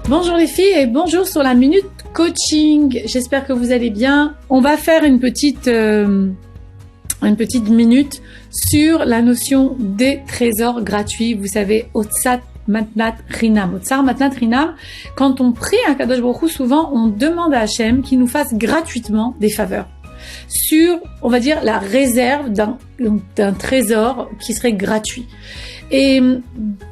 Bonjour les filles et bonjour sur la Minute Coaching. J'espère que vous allez bien. On va faire une petite minute sur la notion des trésors gratuits. Vous savez, Otsar Matnat Rinam. Otsar Matnat Rinam, quand on prie à Kadosh Baruch Hu, souvent on demande à Hachem qu'il nous fasse gratuitement des faveurs sur, on va dire, la réserve d'un trésor qui serait gratuit. Et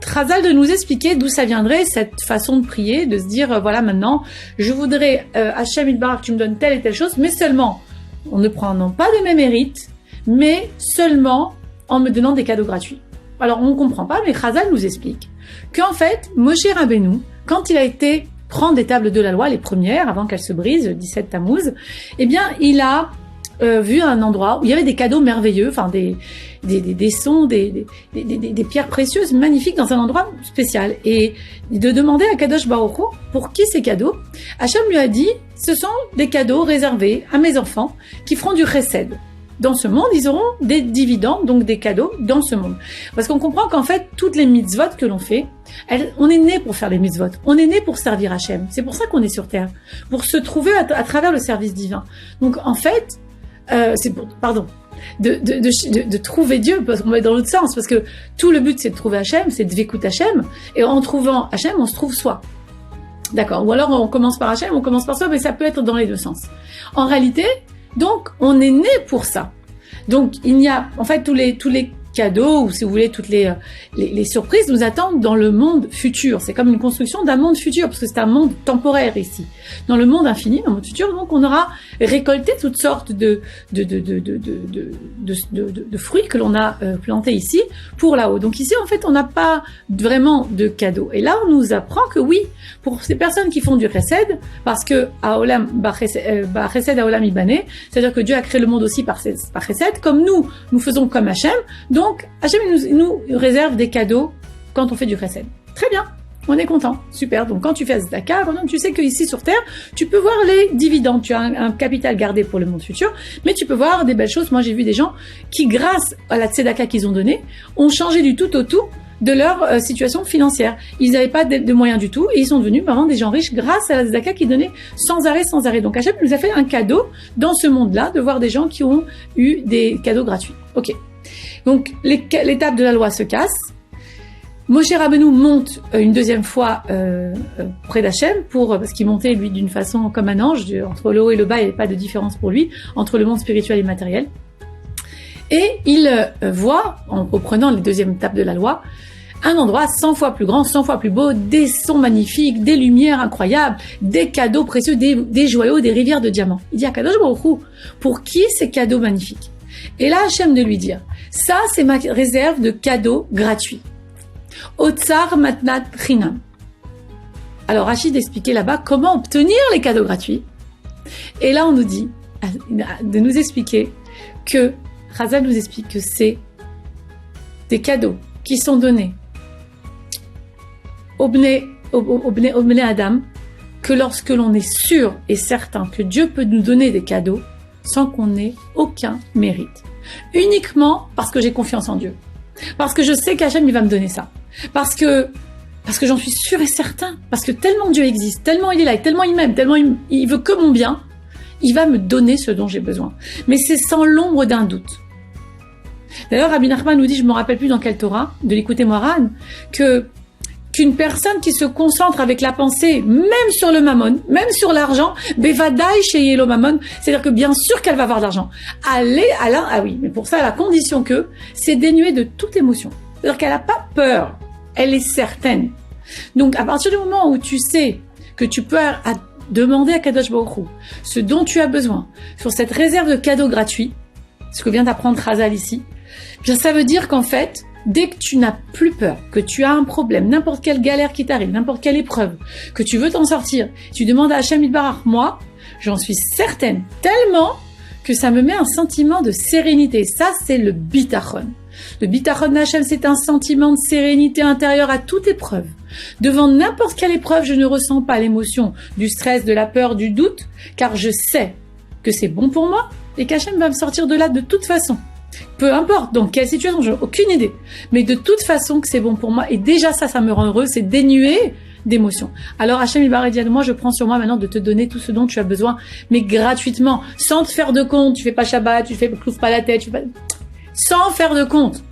Chazal de nous expliquer d'où ça viendrait, cette façon de prier, de se dire, voilà, maintenant, je voudrais, Hachem Yitbarach, tu me donnes telle et telle chose, mais seulement, on ne prend non pas de mes mérites, mais seulement en me donnant des cadeaux gratuits. Alors, on ne comprend pas, mais Chazal nous explique qu'en fait, Moshe Rabbeinu, quand il a été prendre des tables de la loi, les premières, avant qu'elles se brisent, le 17 Tammuz, eh bien, il a vu un endroit où il y avait des cadeaux merveilleux, enfin des sons, des pierres précieuses magnifiques dans un endroit spécial. Et de demander à Kadosh Baruch Hu pour qui ces cadeaux, Hachem lui a dit, ce sont des cadeaux réservés à mes enfants qui feront du chesed. Dans ce monde, ils auront des dividendes, donc des cadeaux dans ce monde. Parce qu'on comprend qu'en fait, toutes les mitzvot que l'on fait, on est né pour faire les mitzvot. On est né pour servir Hachem. C'est pour ça qu'on est sur terre. Pour se trouver à travers le service divin. Donc, en fait, de trouver Dieu, parce qu'on va dans l'autre sens, parce que tout le but c'est de trouver Hachem, c'est de vécoute Hachem, et en trouvant Hachem, on se trouve soi. D'accord. Ou alors on commence par Hachem, on commence par soi, mais ça peut être dans les deux sens. En réalité, donc, on est né pour ça. Donc, il y a, en fait, tous les cadeaux, ou si vous voulez, toutes les surprises nous attendent dans le monde futur. C'est comme une construction d'un monde futur, parce que c'est un monde temporaire ici. Dans le monde infini, dans le monde futur, donc on aura récolté toutes sortes de fruits que l'on a plantés ici pour là-haut. Donc ici, en fait, on n'a pas vraiment de cadeaux. Et là, on nous apprend que oui, pour ces personnes qui font du chesed, parce que Haolam chesed Haolam Ibané, c'est-à-dire que Dieu a créé le monde aussi par chesed, comme nous faisons comme Hachem. Donc, Hachem nous réserve des cadeaux quand on fait du chesed. Très bien, on est content, super. Donc, quand tu fais tzedaka, tu sais qu'ici sur Terre, tu peux voir les dividendes. Tu as un capital gardé pour le monde futur, mais tu peux voir des belles choses. Moi, j'ai vu des gens qui, grâce à la tzedaka qu'ils ont donnée, ont changé du tout au tout de leur situation financière. Ils n'avaient pas de moyens du tout et ils sont devenus vraiment des gens riches grâce à la tzedaka qui donnait sans arrêt. Donc, Hachem nous a fait un cadeau dans ce monde-là de voir des gens qui ont eu des cadeaux gratuits. Ok. Donc, l'étape de la loi se casse. Moshe Rabbeinu monte une deuxième fois près d'Hachem parce qu'il montait lui d'une façon comme un ange, entre le haut et le bas, il n'y avait pas de différence pour lui, entre le monde spirituel et matériel. Et il voit, en reprenant les deuxièmes étapes de la loi, un endroit 100 fois plus grand, 100 fois plus beau, des sons magnifiques, des lumières incroyables, des cadeaux précieux, des joyaux, des rivières de diamants. Il dit à Kadosh Baruch Hu, pour qui ces cadeaux magnifiques? Et là, Hachem de lui dire, ça c'est ma réserve de cadeaux gratuits. Otsar Matnat Rinam. Alors Rachid expliquait là-bas comment obtenir les cadeaux gratuits. Et là on nous dit de nous expliquer que, Chazal nous explique que c'est des cadeaux qui sont donnés au Bnei Adam, que lorsque l'on est sûr et certain que Dieu peut nous donner des cadeaux sans qu'on n'ait aucun mérite. Uniquement parce que j'ai confiance en Dieu. Parce que je sais qu'Hachem il va me donner ça. Parce que j'en suis sûr et certain. Parce que tellement Dieu existe, tellement il est là, tellement il m'aime, tellement il veut que mon bien, il va me donner ce dont j'ai besoin. Mais c'est sans l'ombre d'un doute. D'ailleurs, Rabbi Nachman nous dit, je me rappelle plus dans quelle Torah, de l'écouter Moharan, qu'une personne qui se concentre avec la pensée, même sur le mammon, même sur l'argent, bevadaï chez Yelo mammon, c'est-à-dire que bien sûr qu'elle va avoir de l'argent. Oui, mais pour ça, à la condition que c'est dénué de toute émotion. C'est-à-dire qu'elle n'a pas peur, elle est certaine. Donc, à partir du moment où tu sais que tu peux demander à Kadosh Baruch Hu ce dont tu as besoin, sur cette réserve de cadeaux gratuits, ce que vient d'apprendre Chazal ici, bien ça veut dire qu'en fait, dès que tu n'as plus peur, que tu as un problème, n'importe quelle galère qui t'arrive, n'importe quelle épreuve, que tu veux t'en sortir, tu demandes à Hachem Yitbarach, moi, j'en suis certaine, tellement que ça me met un sentiment de sérénité. Ça, c'est le bitachon. Le bitachon d'Hachem, c'est un sentiment de sérénité intérieure à toute épreuve. Devant n'importe quelle épreuve, je ne ressens pas l'émotion du stress, de la peur, du doute, car je sais que c'est bon pour moi et qu'Hachem va me sortir de là de toute façon. Peu importe dans quelle situation, j'ai aucune idée. Mais de toute façon que c'est bon pour moi. Et déjà ça me rend heureux, c'est dénué d'émotions. Alors Hachem Ibarek dit, moi je prends sur moi maintenant de te donner tout ce dont tu as besoin, mais gratuitement, sans te faire de compte. Tu fais pas Shabbat, tu clouves pas la tête, sans faire de compte.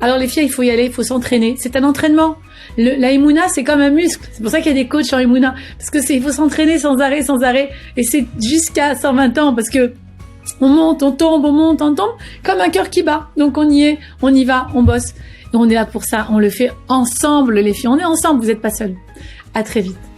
Alors les filles, il faut y aller, il faut s'entraîner. C'est un entraînement. La Emouna, c'est comme un muscle. C'est pour ça qu'il y a des coachs en Emouna. Parce que il faut s'entraîner sans arrêt. Et c'est jusqu'à 120 ans parce que on monte, on tombe, on monte, on tombe, comme un cœur qui bat. Donc on y est, on y va, on bosse. Et on est là pour ça. On le fait ensemble, les filles. On est ensemble, vous n'êtes pas seuls. À très vite.